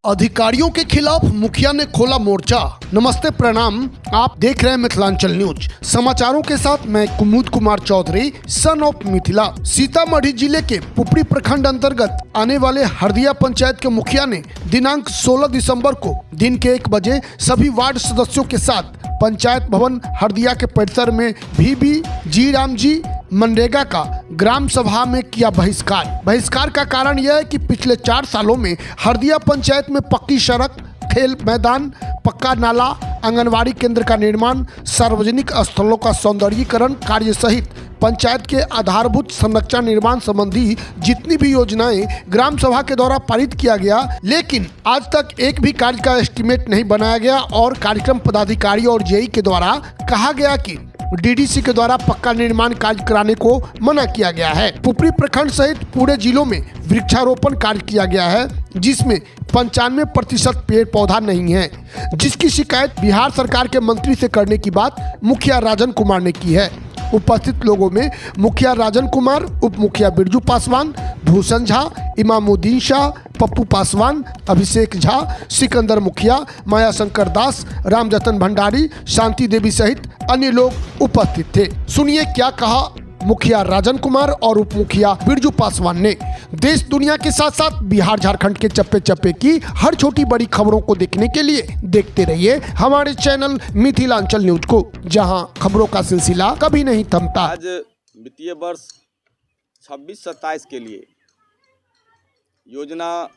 अधिकारियों के खिलाफ मुखिया ने खोला मोर्चा। नमस्ते प्रणाम, आप देख रहे हैं मिथिलांचल न्यूज। समाचारों के साथ मैं कुमुद कुमार चौधरी, सन ऑफ मिथिला। सीतामढ़ी जिले के पुपरी प्रखंड अंतर्गत आने वाले हरदिया पंचायत के मुखिया ने दिनांक 16 दिसंबर को दिन के 1 बजे सभी वार्ड सदस्यों के साथ पंचायत भवन हरदिया के परिसर में VB जी राम जी मनरेगा का ग्राम सभा में किया बहिष्कार का कारण यह है कि पिछले 4 सालों में हरदिया पंचायत में पक्की सड़क, खेल मैदान, पक्का नाला, आंगनवाड़ी केंद्र का निर्माण, सार्वजनिक स्थलों का सौंदर्यीकरण कार्य सहित पंचायत के आधारभूत संरचना निर्माण संबंधी जितनी भी योजनाएं ग्राम सभा के द्वारा पारित किया गया, लेकिन आज तक एक भी कार्य का एस्टीमेट नहीं बनाया गया और कार्यक्रम पदाधिकारी और जेई के द्वारा कहा गया कि DDC के द्वारा पक्का निर्माण कार्य कराने को मना किया गया है। पुपरी प्रखंड सहित पूरे जिलों में वृक्षारोपण कार्य किया गया है, जिसमें 95% पेड़ पौधा नहीं है, जिसकी शिकायत बिहार सरकार के मंत्री से करने की बात मुखिया राजन कुमार ने की है। उपस्थित लोगों में मुखिया राजन कुमार, उप मुखिया बिरजू पासवान, भूषण झा, इमामुद्दीन शाह, पप्पू पासवान, अभिषेक झा, सिकंदर मुखिया, माया शंकर दास, रामजतन भंडारी, शांति देवी सहित अन्य लोग उपस्थित थे। सुनिए क्या कहा मुखिया राजन कुमार और उप मुखिया बिरजू पासवान ने। देश दुनिया के साथ साथ बिहार झारखंड के चप्पे चप्पे की हर छोटी बड़ी खबरों को देखने के लिए देखते रहिए हमारे चैनल मिथिलांचल न्यूज को, जहां खबरों का सिलसिला कभी नहीं थमता। आज वित्तीय वर्ष 26-27 के लिए योजना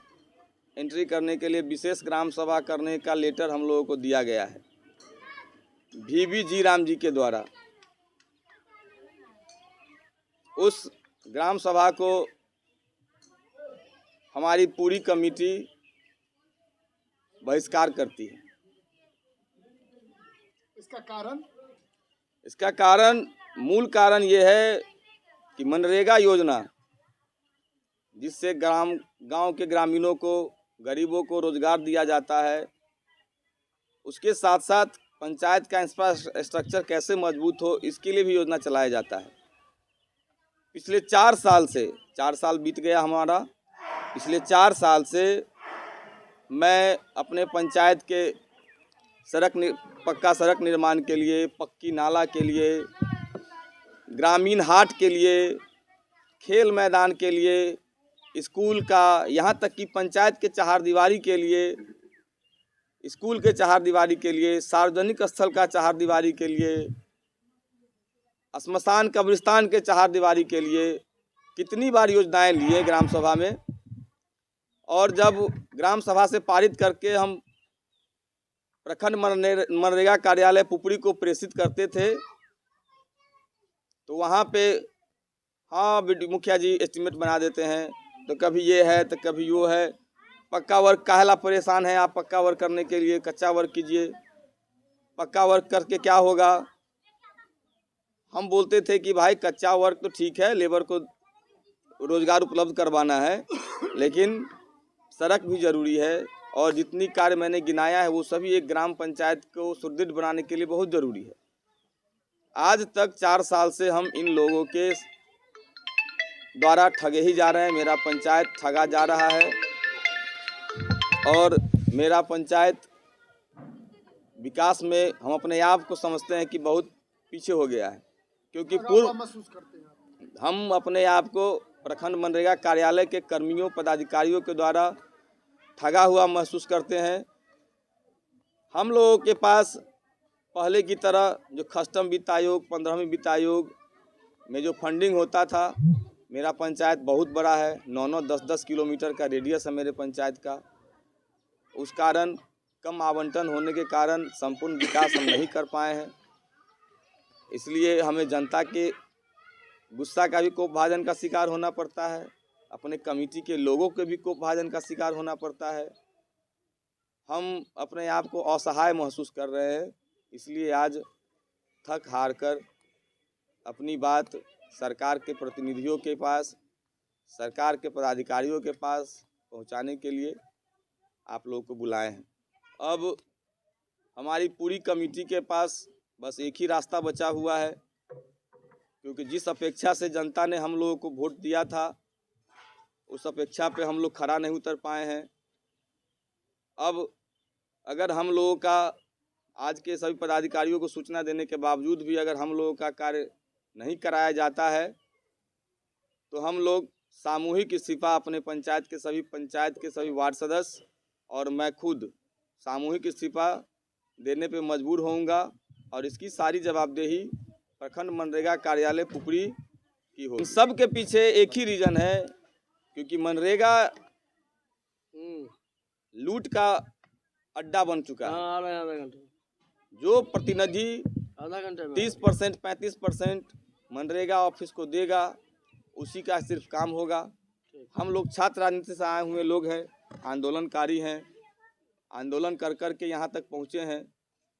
एंट्री करने के लिए विशेष ग्राम सभा करने का लेटर हम लोगों को दिया गया है VB जी राम जी के द्वारा। उस ग्राम सभा को हमारी पूरी कमेटी बहिष्कार करती है। इसका कारण मूल कारण ये है कि मनरेगा योजना, जिससे गांव के ग्रामीणों को, गरीबों को रोजगार दिया जाता है, उसके साथ साथ पंचायत का इंफ्रास्ट्रक्चर कैसे मजबूत हो, इसके लिए भी योजना चलाया जाता है। पिछले 4 साल से, 4 साल बीत गया हमारा, पिछले 4 साल से मैं अपने पंचायत के पक्का सड़क निर्माण के लिए, पक्की नाला के लिए, ग्रामीण हाट के लिए, खेल मैदान के लिए, स्कूल का, यहाँ तक कि पंचायत के चहारदीवारी के लिए, स्कूल के चहारदीवारी के लिए, सार्वजनिक स्थल का चहारदीवारी के लिए, श्मशान कब्रिस्तान के चहारदीवारी के लिए कितनी बार योजनाएं लिए ग्राम सभा में। और जब ग्राम सभा से पारित करके हम प्रखंड मनरेगा कार्यालय पुपरी को प्रेषित करते थे, तो वहाँ पे हाँ मुखिया जी एस्टीमेट बना देते हैं, तो कभी ये है तो कभी वो है। पक्का वर्क काहेला परेशान है आप, पक्का वर्क करने के लिए कच्चा वर्क कीजिए। पक्का वर्क करके क्या होगा? हम बोलते थे कि भाई कच्चा वर्क तो ठीक है, लेबर को रोजगार उपलब्ध करवाना है, लेकिन सड़क भी ज़रूरी है, और जितनी कार्य मैंने गिनाया है वो सभी एक ग्राम पंचायत को सुदृढ़ बनाने के लिए बहुत ज़रूरी है। आज तक 4 साल से हम इन लोगों के द्वारा ठगे ही जा रहे हैं। मेरा पंचायत ठगा जा रहा है और मेरा पंचायत विकास में हम अपने आप को समझते हैं कि बहुत पीछे हो गया है, क्योंकि हम अपने आप को प्रखंड मनरेगा कार्यालय के कर्मियों, पदाधिकारियों के द्वारा ठगा हुआ महसूस करते हैं। हम लोगों के पास पहले की तरह जो कस्टम वित्त आयोग, 15वीं वित्त आयोग में जो फंडिंग होता था, मेरा पंचायत बहुत बड़ा है, 9-9, 10-10 किलोमीटर का रेडियस है मेरे पंचायत का। उस कारण कम आवंटन होने के कारण संपूर्ण विकास हम नहीं कर पाए हैं। इसलिए हमें जनता के गुस्सा का भी कोपभाजन का शिकार होना पड़ता है, अपने कमेटी के लोगों के भी कोपभाजन का शिकार होना पड़ता है। हम अपने आप को असहाय महसूस कर रहे हैं, इसलिए आज थक हार कर अपनी बात सरकार के प्रतिनिधियों के पास, सरकार के पदाधिकारियों के पास पहुंचाने के लिए आप लोगों को बुलाए हैं। अब हमारी पूरी कमेटी के पास बस एक ही रास्ता बचा हुआ है, क्योंकि जिस अपेक्षा से जनता ने हम लोगों को वोट दिया था, उस अपेक्षा पे हम लोग खरा नहीं उतर पाए हैं। अब अगर हम लोगों का आज के सभी पदाधिकारियों को सूचना देने के बावजूद भी अगर हम लोगों का कार्य नहीं कराया जाता है तो हम लोग सामूहिक इस्तीफा अपने पंचायत के सभी वार्ड सदस्य और मैं खुद सामूहिक इस्तीफा देने पे मजबूर होऊंगा और इसकी सारी जवाबदेही प्रखंड मनरेगा कार्यालय पुपरी की हो। सब के पीछे एक ही रीज़न है, क्योंकि मनरेगा लूट का अड्डा बन चुका है। आधा घंटे जो प्रतिनिधि आधा घंटे में 30% 35% मनरेगा ऑफिस को देगा, उसी का सिर्फ काम होगा। हम लोग छात्र राजनीति से आए हुए लोग हैं, आंदोलनकारी हैं, आंदोलन कर कर के यहाँ तक पहुँचे हैं।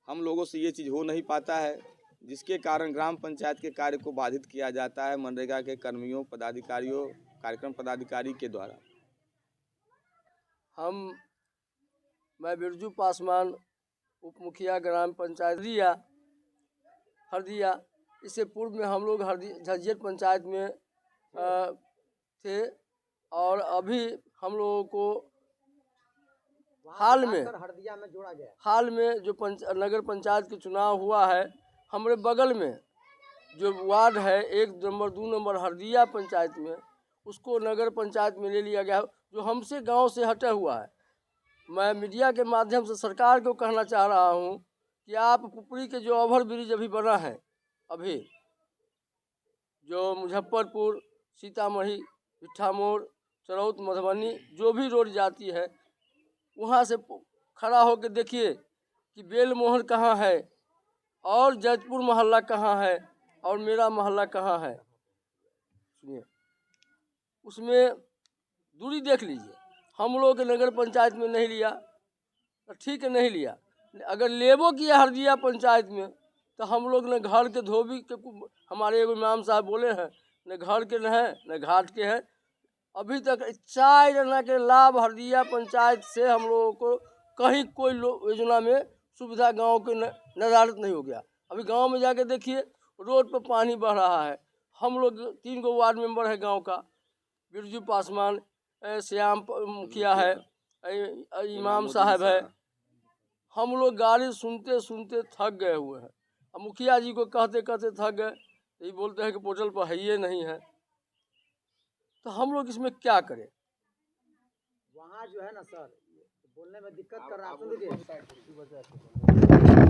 हम लोगों से ये चीज़ हो नहीं पाता है, जिसके कारण ग्राम पंचायत के कार्य को बाधित किया जाता है मनरेगा के कर्मियों, पदाधिकारियों, कार्यक्रम पदाधिकारी के द्वारा। मैं बिरजू पासवान, उप मुखिया ग्राम पंचायत हरदिया। इससे पूर्व में हम लोग झज्जर पंचायत में थे और अभी हम लोगों को हाल में जोड़ा गया। हाल में जो नगर पंचायत के चुनाव हुआ है, हमारे बगल में जो वार्ड है 1 नंबर 2 नंबर हरदिया पंचायत में, उसको नगर पंचायत में ले लिया गया, जो हमसे गांव से हटा हुआ है। मैं मीडिया के माध्यम से सरकार को कहना चाह रहा हूं कि आप पुपरी के जो ओवर ब्रिज अभी बना है, अभी जो मुजफ्फरपुर, सीतामढ़ी, भिट्ठा मोड़, चरौत, मधुबनी जो भी रोड जाती है, वहाँ से खड़ा होकर देखिए कि बेलमोहर कहाँ है और जैतपुर मोहल्ला कहाँ है और मेरा मोहल्ला कहाँ है। सुनिए, उसमें दूरी देख लीजिए। हम लोग के नगर पंचायत में नहीं लिया तो ठीक है, नहीं लिया। अगर लेबो किया हरदिया पंचायत में तो हम लोग न घर के धोबी के, हमारे एगो इमाम साहब बोले हैं, न घर के न है न घाट के हैं। अभी तक 4 जना के लाभ हरदिया पंचायत से हम लोगों को कहीं कोई योजना में सुविधा गांव के नज़ारत नहीं हो गया। अभी गांव में जाके देखिए, रोड पर पानी बह रहा है। हम लोग 3 गो वार्ड मेंबर है गांव का, बिरजू पासवान, श्याम मुखिया है, इमाम साहब है। हम लोग गाली सुनते सुनते थक गए हुए हैं। अब मुखिया जी को कहते कहते थक गए, ये बोलते हैं कि पोर्टल पर है ये नहीं है, तो हम लोग इसमें क्या करें। वहाँ जो है ना सर, बोलने में दिक्कत कर रहा है।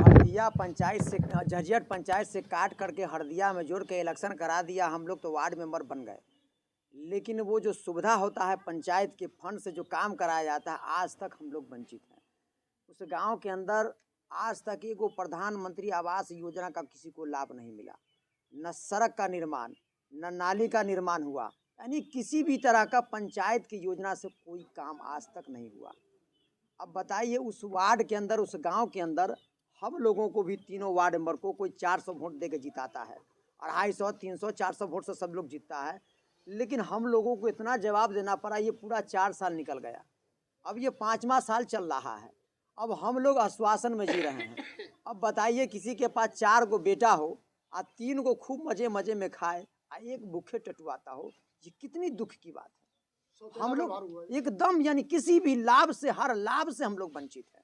हरदिया पंचायत से, झज्जर पंचायत से काट करके हरदिया में जोड़ के इलेक्शन करा दिया। हम लोग तो वार्ड मेंबर बन गए, लेकिन वो जो सुविधा होता है पंचायत के फंड से जो काम कराया जाता है, आज तक हम लोग वंचित हैं। उस गांव के अंदर आज तक एगो प्रधानमंत्री आवास योजना का किसी को लाभ नहीं मिला। न सड़क का निर्माण, न नाली का निर्माण हुआ, यानी किसी भी तरह का पंचायत की योजना से कोई काम आज तक नहीं हुआ। अब बताइए, उस वार्ड के अंदर, उस गांव के अंदर हम लोगों को भी, तीनों वार्ड मेंबर को कोई 400 वोट दे के जिताता है, 250, 300, 400 वोट से सब लोग जीतता है। लेकिन हम लोगों को इतना जवाब देना पड़ा। ये पूरा 4 साल निकल गया, अब ये 5वां साल चल रहा है। अब हम लोग आश्वासन में जी रहे हैं। अब बताइए, किसी के पास 4 गो बेटा हो और 3 को खूब मजे मजे में खाए और 1 भूखे टटुआता हो, ये कितनी दुख की बात है। हम लोग एकदम, यानी किसी भी लाभ से, हर लाभ से हम लोग वंचित हैं।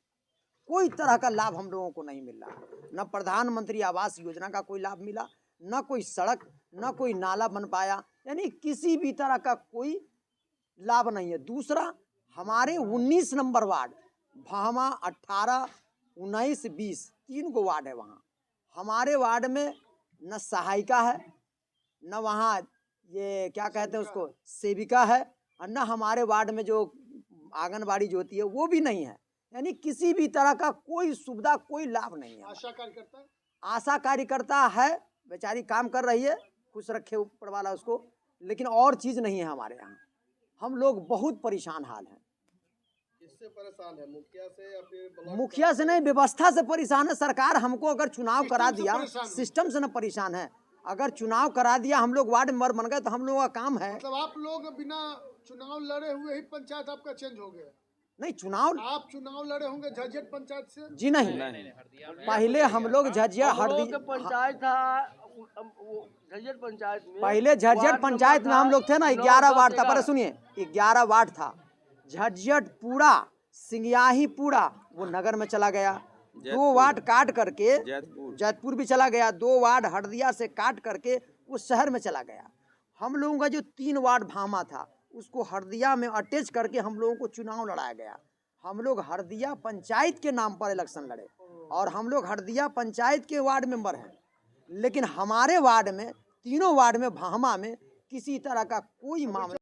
कोई तरह का लाभ हम लोगों को नहीं मिल रहा। न प्रधानमंत्री आवास योजना का कोई लाभ मिला, न कोई सड़क, न कोई नाला बन पाया, यानी किसी भी तरह का कोई लाभ नहीं है। दूसरा, हमारे 19 नंबर वार्ड, भामा, 18, 19, 20, 3 गो वार्ड है। वहाँ हमारे वार्ड में न सहायिका है, न वहाँ ये क्या कहते हैं उसको, सेविका है, और न हमारे वार्ड में जो आंगनबाड़ी जो होती है वो भी नहीं है। यानी किसी भी तरह का कोई सुविधा, कोई लाभ नहीं है। आशा कार्यकर्ता है, बेचारी काम कर रही है, खुश रखे ऊपर वाला उसको, लेकिन और चीज़ नहीं है हमारे यहाँ। हम लोग बहुत परेशान हाल हैं। इससे परेशान है मुखिया से या फिर मुखिया से नहीं, व्यवस्था से परेशान है। सरकार हमको अगर चुनाव करा दिया, सिस्टम से न परेशान है। अगर चुनाव करा दिया, हम लोग वार्ड मेंबर बन गए, तो हम लोगों का काम है। मतलब आप लोग बिना चुनाव लड़े हुए ही पंचायत आपका चेंज हो गया? नहीं, चुनाव आप चुनाव लड़े होंगे झज्जर पंचायत से? जी नहीं, पहले हम लोग झज्जर हरदी पंचायत था, झज्जर पंचायत में, पहले झज्जर पंचायत में हम लोग थे ना, 11 वार्ड था। पर सुनिए, 11 वार्ड था। झज्जर पूरा सिंगियाही पूरा वो नगर में चला गया। 2 वार्ड काट करके जैतपुर भी चला गया। 2 वार्ड हरदिया से काट करके वो शहर में चला गया। हम लोगों का जो 3 वार्ड भामा था उसको हरदिया में अटैच करके हम लोगों को चुनाव लड़ाया गया। हम लोग हरदिया पंचायत के नाम पर इलेक्शन लड़े और हम लोग हरदिया पंचायत के वार्ड मेंबर हैं, लेकिन हमारे वार्ड में, तीनों वार्ड में, भामा में किसी तरह का कोई मामला